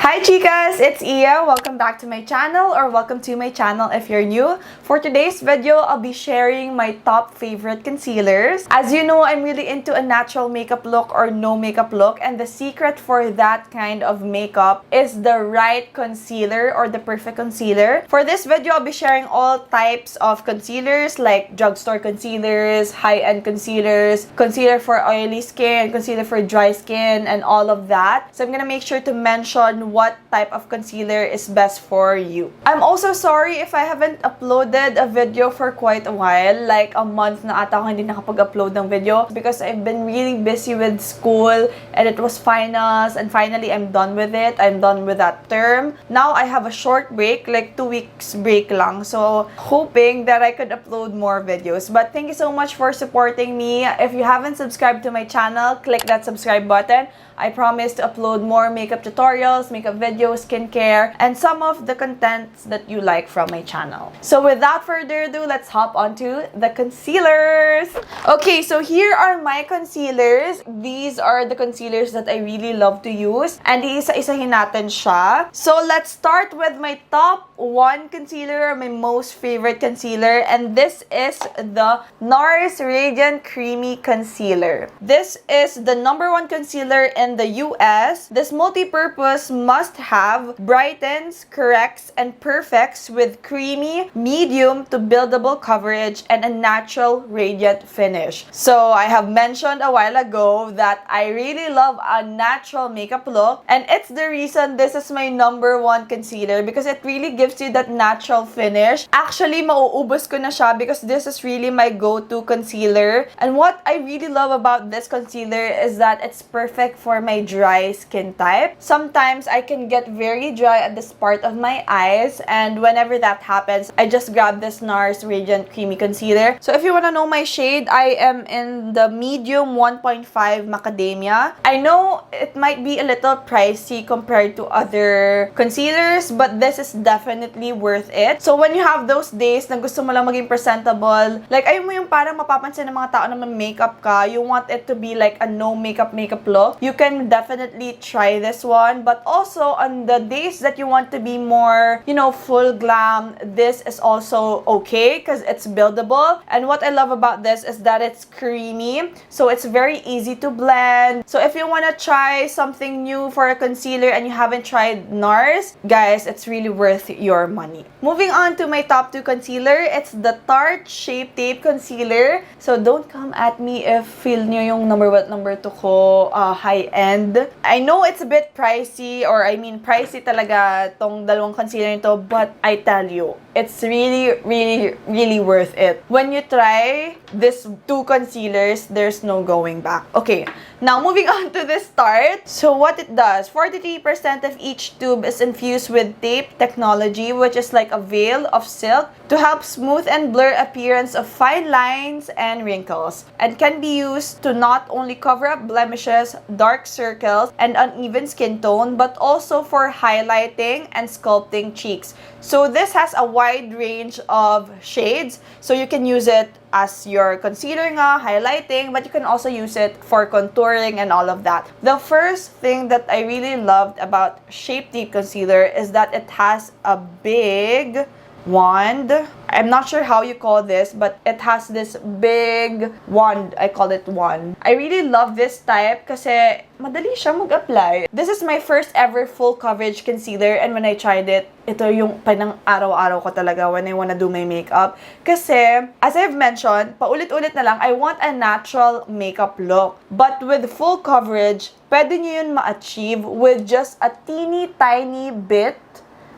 Hi chicas! It's Iya. Welcome back to my channel, or welcome to my channel if you're new. For today's video, I'll be sharing my top favorite concealers. As you know, I'm really into a natural makeup look or no makeup look, and the secret for that kind of makeup is the right concealer or the perfect concealer. For this video, I'll be sharing all types of concealers like drugstore concealers, high-end concealers, concealer for oily skin, concealer for dry skin, and all of that. So I'm gonna make sure to mention what type of concealer is best for you. I'm also sorry if I haven't uploaded a video for quite a while, like a month na ata ako hindi nakapag-upload ng video because I've been really busy with school and it was finals, and finally I'm done with it. I'm done with that term. Now I have a short break, like 2 weeks break lang. So hoping that I could upload more videos. But thank you so much for supporting me. If you haven't subscribed to my channel, click that subscribe button. I promise to upload more makeup tutorials, makeup videos, skincare, and some of the contents that you like from my channel. So without further ado, let's hop onto the concealers. Okay, so here are my concealers. These are the concealers that I really love to use. And iisa-isahin natin siya. So let's start with my top 1 concealer, my most favorite concealer. And this is the NARS Radiant Creamy Concealer. This is the #1 concealer in the US. This multi-purpose must-have brightens, corrects, and perfects with creamy, medium to buildable coverage and a natural radiant finish. So I have mentioned a while ago that I really love a natural makeup look, and it's the reason this is my #1 concealer because it really gives you that natural finish. Actually, mauubos ko na siya because this is really my go-to concealer. And what I really love about this concealer is that it's perfect for my dry skin type. Sometimes I can get very dry at this part of my eyes, and whenever that happens, I just grab this NARS Radiant Creamy Concealer. So if you want to know my shade, I am in the medium 1.5 Macadamia. I know it might be a little pricey compared to other concealers, but this is definitely worth it. So when you have those days na gusto mo lang maging presentable, like ayaw mo yung parang mapapansin ng mga tao na may makeup ka, you want it to be like a no makeup look, you can definitely try this one. But also on the days that you want to be more, you know, full glam, this is also okay because it's buildable. And what I love about this is that it's creamy, so it's very easy to blend. So if you want to try something new for a concealer and you haven't tried NARS, guys, it's really worth your money. Moving on to my top 2 concealer, it's the Tarte Shape Tape Concealer. So don't come at me if feel nyo yung number 2 ko high-end. I know it's a bit pricey, or I mean pricey talaga tong dalawang concealer nito, but I tell you, it's really, really, really worth it. When you try this 2 concealers, there's no going back. Okay, now moving on to this Tarte. So what it does, 43% of each tube is infused with tape technology, which is like a veil of silk to help smooth and blur appearance of fine lines and wrinkles, and can be used to not only cover up blemishes, dark circles, and uneven skin tone, but also for highlighting and sculpting cheeks. So this has a wide range of shades, so you can use it as your concealer nga, highlighting, but you can also use it for contouring and all of that. The first thing that I really loved about Shape Tape Concealer is that it has a big wand. I'm not sure how you call this, but it has this big wand. I call it wand. I really love this type kasi madali siya mag-apply. This is my first ever full coverage concealer, and when I tried it, ito yung panang araw-araw ko talaga when I wanna do my makeup. Kasi, as I've mentioned, paulit-ulit na lang, I want a natural makeup look. But with full coverage, pwede nyo yun ma-achieve with just a teeny tiny bit,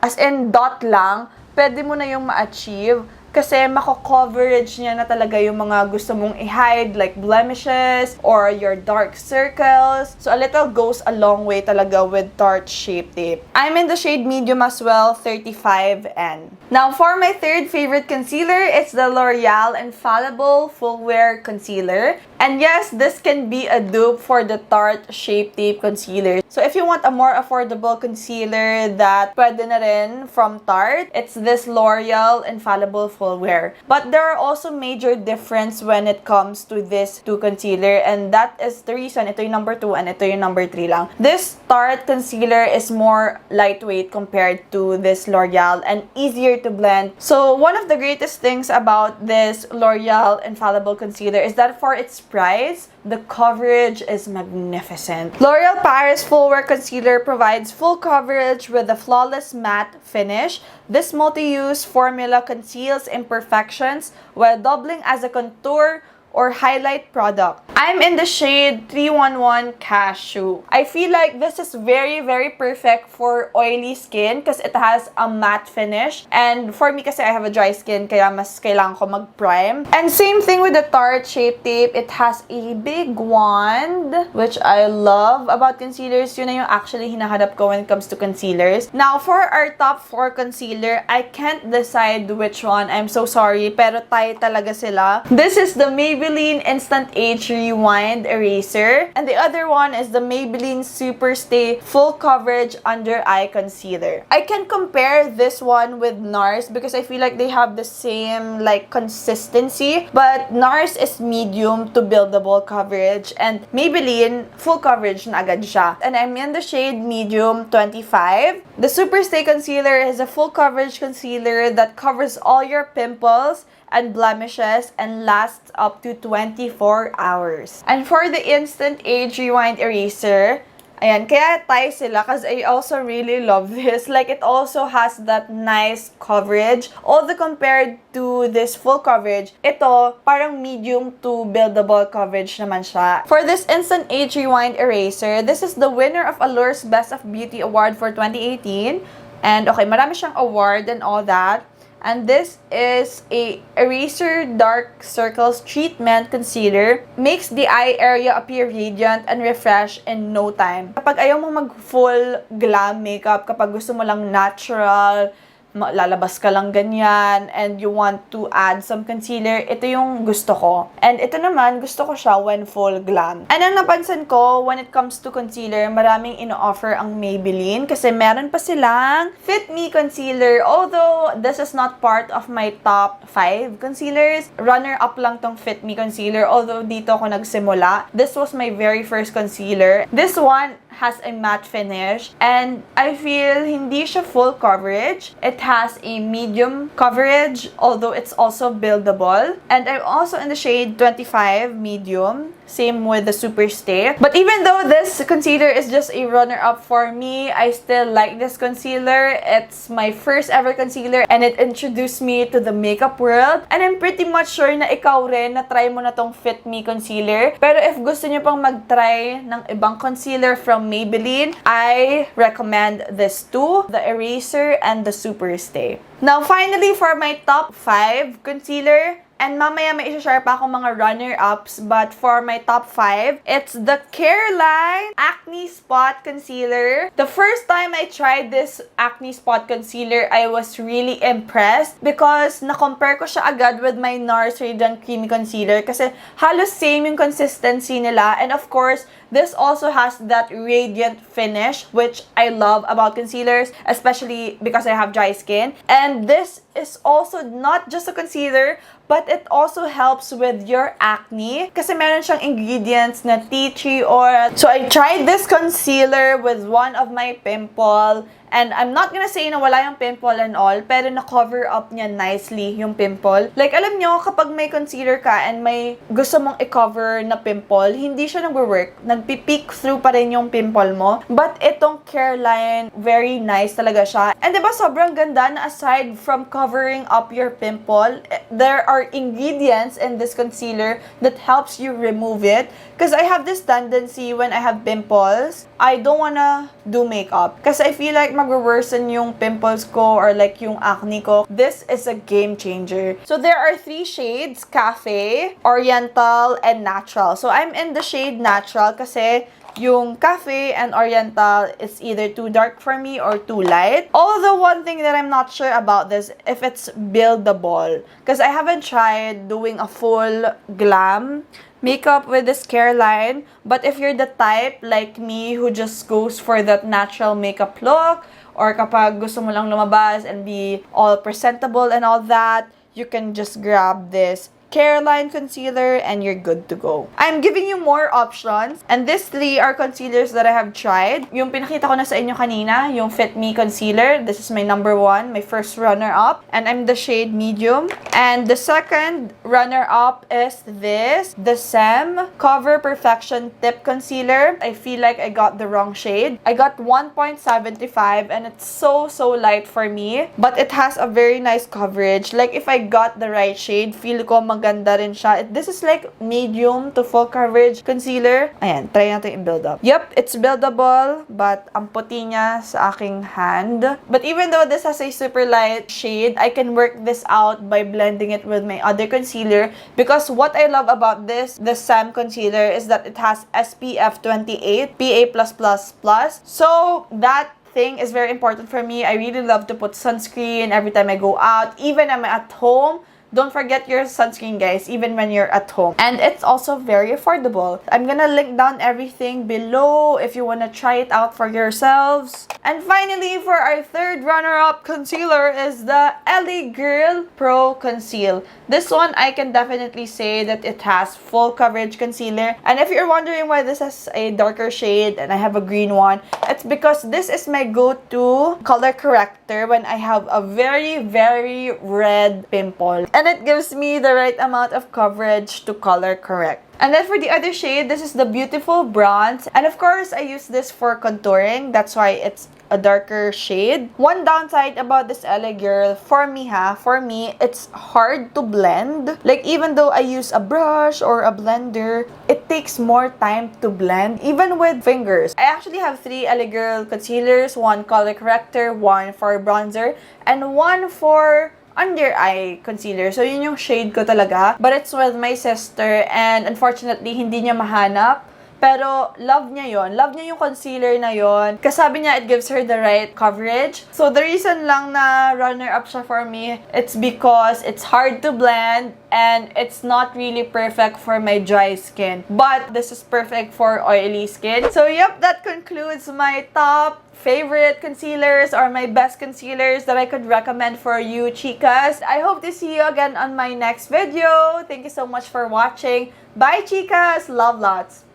as in dot lang, pwede mo na yung ma-achieve kasi mako-coverage niya na talaga yung mga gusto mong i-hide, like blemishes or your dark circles. So a little goes a long way talaga with Tarte Shape Tape. I'm in the shade medium as well, 35N. Now for my third favorite concealer, it's the L'Oreal Infallible Full Wear Concealer. And yes, this can be a dupe for the Tarte Shape Tape Concealer. So if you want a more affordable concealer that pwede na rin from Tarte, it's this L'Oreal Infallible Full Wear. But there are also major difference when it comes to this two concealer, and that is the reason ito yung number 2 and ito yung number 3 lang. This Tarte concealer is more lightweight compared to this L'Oreal and easier to blend. So one of the greatest things about this L'Oreal Infallible Concealer is that for its price, the coverage is magnificent. L'Oreal Paris Full Wear Concealer provides full coverage with a flawless matte finish. This multi-use formula conceals imperfections while doubling as a contour or highlight product. I'm in the shade 311 Cashew. I feel like this is very, very perfect for oily skin because it has a matte finish. And for me kasi I have a dry skin, kaya mas kailangan ko mag-prime. And same thing with the Tarte Shape Tape. It has a big wand, which I love about concealers. Yun na yung actually hinahanap ko when it comes to concealers. Now, for our top 4 concealer, I can't decide which one. I'm so sorry, pero tayo talaga sila. This is the Maybelline Instant Age Rewind Eraser. And the other one is the Maybelline Super Stay Full Coverage Under Eye Concealer. I can compare this one with NARS because I feel like they have the same like consistency. But NARS is medium to buildable coverage and Maybelline full coverage na agad siya. And I'm in the shade medium 25. The Super Stay Concealer is a full coverage concealer that covers all your pimples and blemishes and lasts up to 24 hours. And for the Instant Age Rewind Eraser, ayan, kaya tayo sila because I also really love this. Like, it also has that nice coverage. Although compared to this full coverage, ito, parang medium to buildable coverage naman siya. For this Instant Age Rewind Eraser, this is the winner of Allure's Best of Beauty Award for 2018. And okay, marami siyang award and all that. And this is a Eraser Dark Circles Treatment Concealer. Makes the eye area appear radiant and refreshed in no time. Kapag ayaw mo mag-full glam makeup, kapag gusto mo lang natural, lalabas ka lang ganyan, and you want to add some concealer, ito yung gusto ko. And ito naman, gusto ko siya when full glam. And ang napansin ko, when it comes to concealer, maraming ino-offer ang Maybelline kasi meron pa silang Fit Me Concealer. Although, this is not part of my top 5 concealers. Runner-up lang tong Fit Me Concealer. Although, dito ako nagsimula. This was my very first concealer. This one has a matte finish and I feel hindi siya full coverage. It has a medium coverage, although it's also buildable. And I'm also in the shade 25 medium. Same with the Super Stay. But even though this concealer is just a runner-up for me, I still like this concealer. It's my first ever concealer and it introduced me to the makeup world. And I'm pretty much sure na ikaw rin na-try mo na tong Fit Me Concealer. Pero if gusto niyo pang mag-try ng ibang concealer from Maybelline, I recommend this two, the Eraser and the Super Stay. Now, finally, for my top 5 concealer, and mamaya may isa-share pa akong mga runner-ups, but for my top 5, it's the Careline Acne Spot Concealer. The first time I tried this Acne Spot Concealer, I was really impressed because na-compare ko siya agad with my NARS Radiant Creamy Concealer kasi halos same yung consistency nila. And of course, this also has that radiant finish, which I love about concealers, especially because I have dry skin. And this is also not just a concealer, but it also helps with your acne kasi meron siyang ingredients na tea tree oil. So I tried this concealer with one of my pimple. And I'm not gonna say na wala yung pimple and all, pero na-cover up niya nicely yung pimple. Like, alam nyo, kapag may concealer ka and may gusto mong i-cover na pimple, hindi siya nag-work. Nagpipeek through pa rin yung pimple mo. But itong Careline, very nice talaga siya. And diba, sobrang ganda na aside from covering up your pimple, there are ingredients in this concealer that helps you remove it. Because I have this tendency when I have pimples, I don't wanna do makeup. Kasi I feel like mag-worsen yung pimples ko or like yung acne ko. This is a game changer. So there are 3 shades, Cafe, Oriental, and Natural. So I'm in the shade Natural kasi yung Cafe and Oriental is either too dark for me or too light. Although one thing that I'm not sure about this, if it's buildable. Because I haven't tried doing a full glam makeup with this care line. But if you're the type like me who just goes for that natural makeup look, or kapag gusto mo lang lumabas and be all presentable and all that, you can just grab this care line concealer and you're good to go. I'm giving you more options, and these three are concealers that I have tried. Yung pinakita ko na sa inyo kanina, yung Fit Me concealer, this is my number one, my first runner-up, and I'm the shade medium. And the second runner-up is this, the SEM Cover Perfection Tip Concealer. I feel like I got the wrong shade. I got 1.75 and it's so light for me, but it has a very nice coverage. Like if I got the right shade, feel ko maganda rin siya. This is like medium to full coverage concealer. Ayan, try natin i-build up. Yep, it's buildable, but ang puti niya sa aking hand. But even though this has a super light shade, I can work this out by blending it with my other concealer, because what I love about this, the SEM concealer, is that it has SPF 28, PA+++. So that thing is very important for me. I really love to put sunscreen every time I go out, even when I'm at home. Don't forget your sunscreen, guys, even when you're at home. And it's also very affordable. I'm gonna link down everything below if you wanna try it out for yourselves. And finally, for our third runner-up concealer is the LA Girl Pro Conceal. This one, I can definitely say that it has full coverage concealer. And if you're wondering why this has a darker shade and I have a green one, it's because this is my go-to color corrector when I have a very red pimple. And it gives me the right amount of coverage to color correct. And then for the other shade, this is the Beautiful Bronze. And of course, I use this for contouring. That's why it's a darker shade. One downside about this LA Girl, for me, it's hard to blend. Like, even though I use a brush or a blender, it takes more time to blend, even with fingers. I actually have 3 LA Girl concealers, 1 color corrector, 1 for bronzer, and 1 for under eye concealer. So, yun yung shade ko talaga. But it's with my sister, and unfortunately, hindi niya mahanap. Pero, love niya yon. Love niya yung concealer na yon. Kasi sabi niya, it gives her the right coverage. So, the reason lang na runner-up siya for me, it's because it's hard to blend and it's not really perfect for my dry skin. But, this is perfect for oily skin. So, yep, that concludes my top favorite concealers or my best concealers that I could recommend for you, chicas. I hope to see you again on my next video. Thank you so much for watching. Bye, chicas! Love lots!